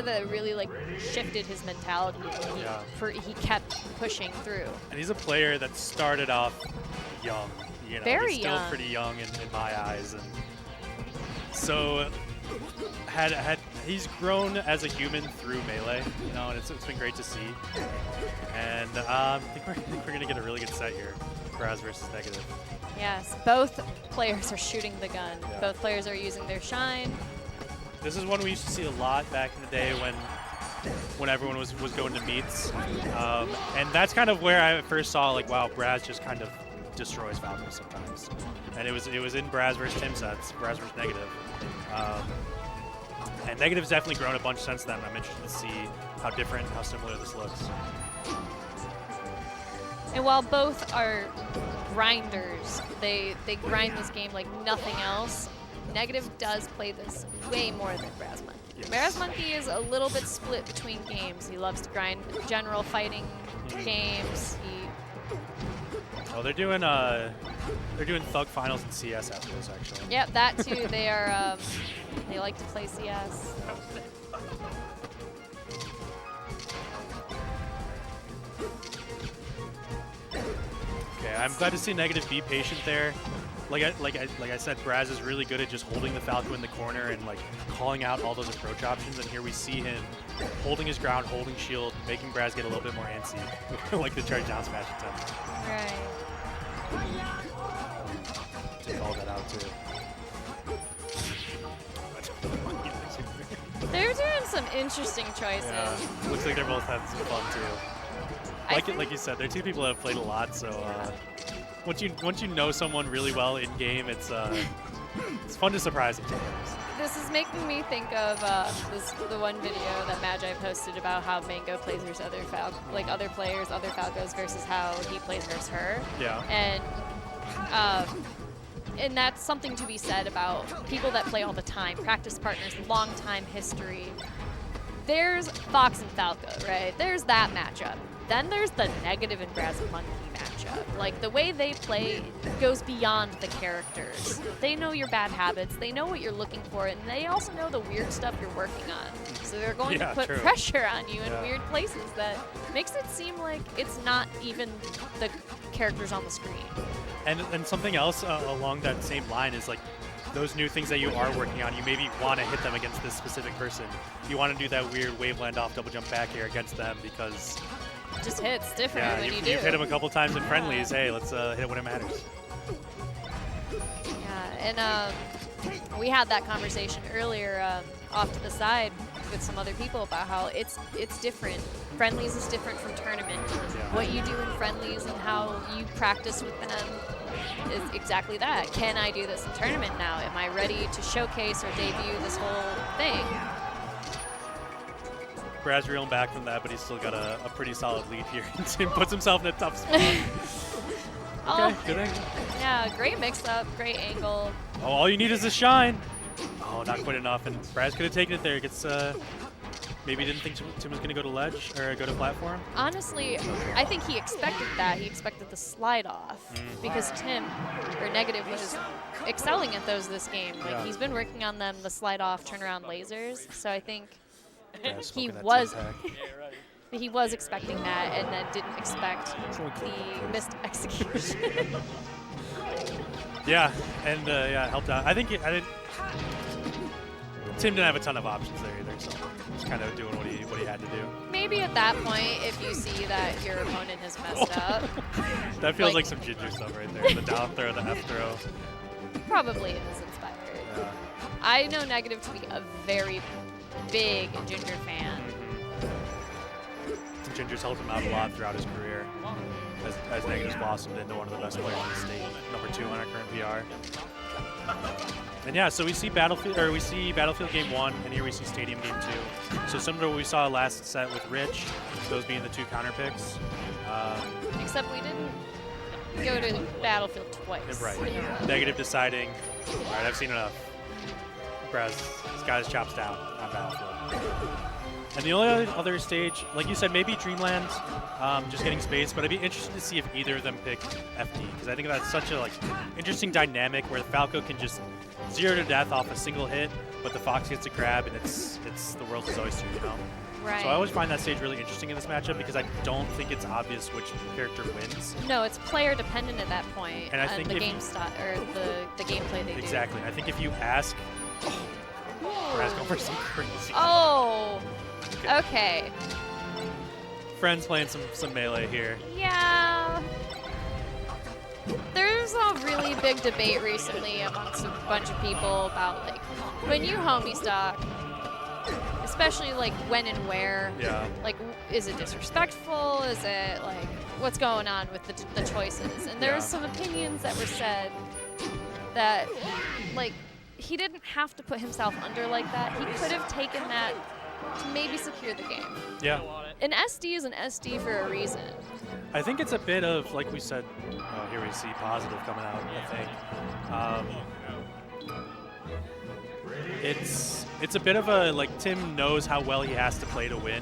that really like shifted his mentality. He kept pushing through. And he's a player that started off young. You know, Very he's still young. pretty young in my eyes, and so he's grown as a human through Melee. You know, and it's been great to see. And I think we're gonna get a really good set here, Braz versus Negative. Yes, both players are shooting the gun. Yeah. Both players are using their shine. This is one we used to see a lot back in the day when everyone was going to meets. And that's kind of where I first saw, like, wow, Braz just kind of destroys Falco sometimes. And it was in Braz versus Tim sets, Braz versus Negative. And Negative's definitely grown a bunch since then. I'm interested to see how different, how similar this looks. And while both are grinders, they grind this game like nothing else. Negative does play this way more than Brazmonkey. Yes. Brazmonkey is a little bit split between games. He loves to grind general fighting games. Oh, they're doing Thug Finals and CS after this, actually. Yep, that too. They are they like to play CS. Okay, I'm glad to see Negative be patient there. Like I said, Braz is really good at just holding the Falco in the corner and like calling out all those approach options. And here we see him holding his ground, holding shield, making Braz get a little bit more antsy, like the charge down smash attempt. Right. Take all that out too. They're doing some interesting choices. Yeah, looks like they're both having some fun too. Like you said, they're two people that have played a lot, so once you know someone really well in game, it's fun to surprise them sometimes. This is making me think of the one video that Magi posted about how Mango plays versus other players, other Falcos versus how he plays versus her. Yeah. And that's something to be said about people that play all the time, practice partners, long time history. There's Fox and Falco, right? There's that matchup. Then there's the Negative and Brazmonkey matchup. Like, the way they play goes beyond the characters. They know your bad habits, they know what you're looking for, and they also know the weird stuff you're working on. So they're going to put pressure on you in weird places that makes it seem like it's not even the characters on the screen. And something else along that same line is like those new things that you are working on, you maybe want to hit them against this specific person. You want to do that weird wave land off double jump back air against them because it just hits different when you do. You've hit them a couple times in friendlies. Hey, let's hit it when it matters. Yeah, and we had that conversation earlier off to the side with some other people about how it's different. Friendlies is different from tournament. Yeah. What you do in friendlies and how you practice with them is exactly that. Can I do this in tournament now? Am I ready to showcase or debut this whole thing? Braz reeling back from that, but he's still got a pretty solid lead here. Tim puts himself in a tough spot. Okay, good angle. Yeah, great mix-up, great angle. Oh, all you need is a shine. Oh, not quite enough, and Braz could have taken it there. It gets, maybe didn't think Tim was going to go to ledge or go to platform. Honestly, I think he expected that. He expected the slide off because Tim, or Negative, was excelling at those this game. Like, he's been working on them, the slide off, turnaround lasers. So I think he was expecting that and then didn't expect the missed execution. Yeah, and it helped out. I think Tim didn't have a ton of options there either, so just kind of doing what he had to do. Maybe at that point, if you see that your opponent has messed up. That feels like some Ginger stuff right there. The down throw, the F throw. Probably it was inspired. Yeah. I know Negative to be a very big Ginger fan. Ginger's helped him out a lot throughout his career, as Negative's blossomed into one of the best players in the state, #2 on our current PR. And yeah, so we see Battlefield Game 1, and here we see Stadium Game 2. So similar to what we saw last set with Rich, those being the two counter picks. Except we didn't go to Battlefield twice. Right. Negative deciding, all right, I've seen enough. Braz has got his chops down on Battlefield. And the only other stage, like you said, maybe Dreamland, just getting space, but I'd be interested to see if either of them pick FD, because I think that's such a interesting dynamic where Falco can just 0 to death off a single hit, but the Fox gets a grab, and it's the world's his oyster, you know? Right. So I always find that stage really interesting in this matchup because I don't think it's obvious which character wins. No, it's player dependent at that point. And I think the if game you- style or the gameplay they do. Exactly. I think if you ask, Braz going for some crazy. Oh. Okay. Friends playing some melee here. Yeah. There's a really big debate recently amongst a bunch of people about like when you homie stock, especially like when and where. Yeah. Like, is it disrespectful? Is it like what's going on with the choices? And there's some opinions that were said that like he didn't have to put himself under like that. He could have taken that to maybe secure the game. Yeah. An SD is an SD for a reason. I think it's a bit of, like we said, here we see positive coming out, I think. It's a bit of a, like, Tim knows how well he has to play to win.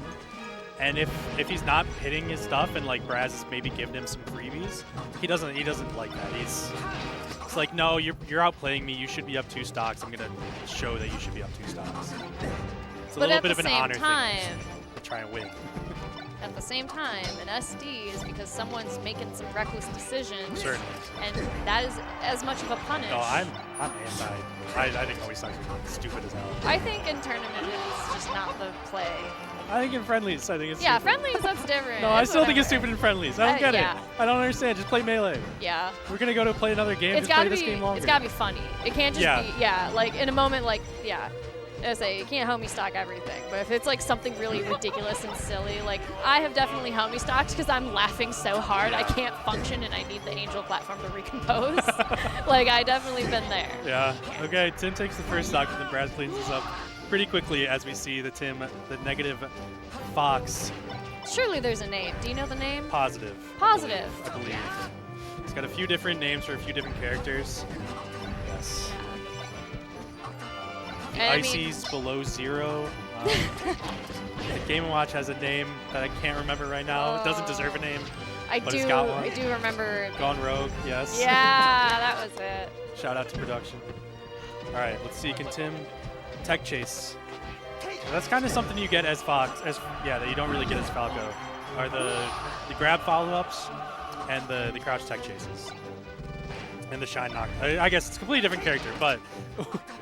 And if he's not hitting his stuff and, like, Braz is maybe giving him some freebies, he doesn't like that. It's like, no, you're outplaying me. You should be up 2 stocks. I'm going to show that you should be up 2 stocks. It's a little bit of an honor thing to try and win. At the same time, an SD is because someone's making some reckless decisions. Certainly. And that is as much of a punish. No, I'm anti. I think always sucks stupid as hell. I think in tournament it's just not the play. I think in friendlies, I think it's Yeah, stupid. friendlies, that's different. No, I It's still think it's whatever. stupid in friendlies. I don't get yeah. it. I don't understand. Just play melee. Yeah. We're gonna go to play another game. It's Just play gotta this be. game longer. It's gotta be funny. It can't just Yeah. be. Like in a moment, like I say you can't homie stock everything, but if it's like something really ridiculous and silly, like I have definitely homie stocked because I'm laughing so hard I can't function and I need the angel platform to recompose. Like I definitely been there. Yeah. Okay. Tim takes the first stock, and then Braz cleans this up pretty quickly as we see the negative Fox. Surely there's a name. Do you know the name? Positive. Positive. I believe. He's got a few different names for a few different characters. Yes. And Icy's below 0. The Game & Watch has a name that I can't remember right now. It doesn't deserve a name. But it's got one. I do remember. Gone Rogue, yes. Yeah, that was it. Shout out to production. All right, let's see. Can Tim tech chase? So that's kind of something you get as Fox, that you don't really get as Falco, are the grab follow-ups and the crouch tech chases. And the shine knock. I guess it's a completely different character, but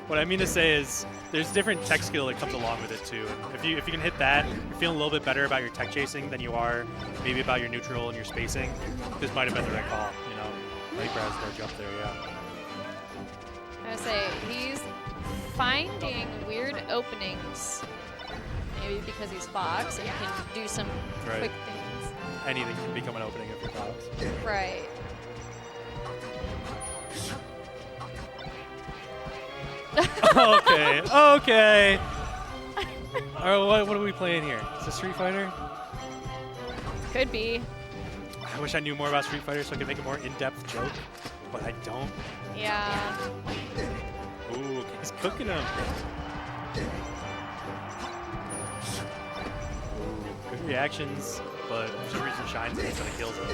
what I mean to say is there's different tech skill that comes along with it too. And if you can hit that, you're feeling a little bit better about your tech chasing than you are maybe about your neutral and your spacing. This might have been the right call, you know. Like Braz got you up there, yeah. I was say he's finding weird openings. Maybe because he's Fox and can do some quick things. Anything can become an opening if you're Fox. Right. Okay. All right, what are we playing here? Is this Street Fighter? Could be. I wish I knew more about Street Fighter so I could make a more in-depth joke, but I don't. Yeah. Ooh, he's cooking him. Ooh, good reactions, but for some reason shines it instead of kills him.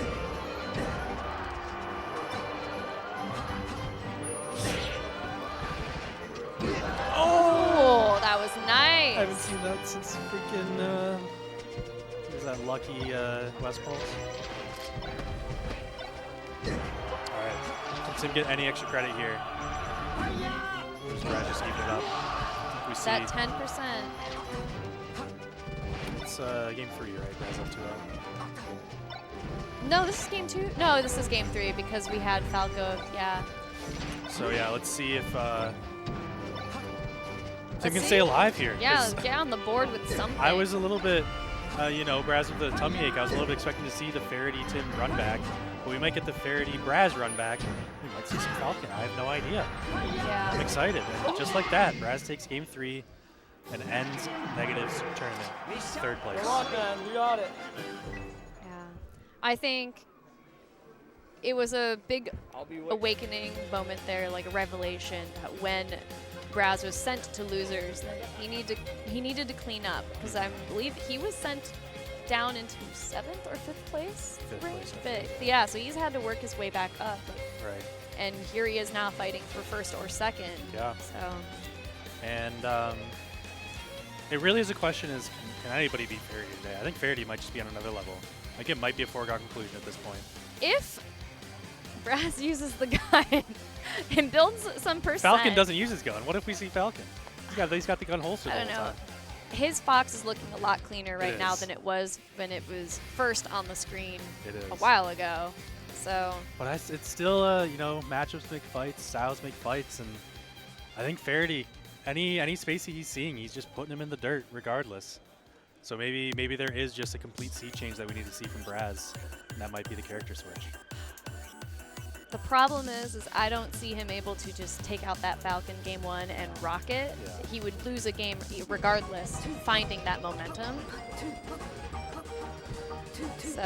Oh, that was nice. I haven't seen that since freaking, what was that, Lucky West Pulse? Alright, can Tim get any extra credit here? Brad just even it up. We see That 10%. it's game 3, right? Brad's up 2-0. No, this is game 2. No, this is game 3 because we had Falco. Yeah. So yeah, let's see if Tim can stay alive here. Yeah, 'cause get on the board with something. I was a little bit, Braz with the tummy ache. I was a little bit expecting to see the Faraday Tim run back, but we might get the Faraday Braz run back. We might see some Falcon. I have no idea. I'm Yeah. excited. And just like that, Braz takes game 3 and ends Negative's tournament. 3rd place. Come on, man. We got it. Yeah. I think it was a big I'll be waiting. awakening moment there, like a revelation that when Braz was sent to losers, that he needed to clean up because I believe he was sent down into 7th or 5th place. Fifth Right? place, I think. Fifth. Yeah, so he's had to work his way back up, Right. and here he is now fighting for 1st or 2nd. Yeah. So And it really is a question is, can anybody beat Faraday today? I think Faraday might just be on another level. Like, it might be a foregone conclusion at this point. If Braz uses the gun and builds some percent. Falcon doesn't use his gun. What if we see Falcon? He's got the gun holstered I all don't the know. time. His Fox is looking a lot cleaner right now is. than it was when it was first on the screen It is. a while ago. So But it's still, you know, matchups make fights, styles make fights, and I think Faraday, any space he's seeing, he's just putting him in the dirt regardless. So maybe there is just a complete sea change that we need to see from Braz, and that might be the character switch. the problem is I don't see him able to just take out that Falcon game 1 and rock it. Yeah. He would lose a game regardless, finding that momentum. So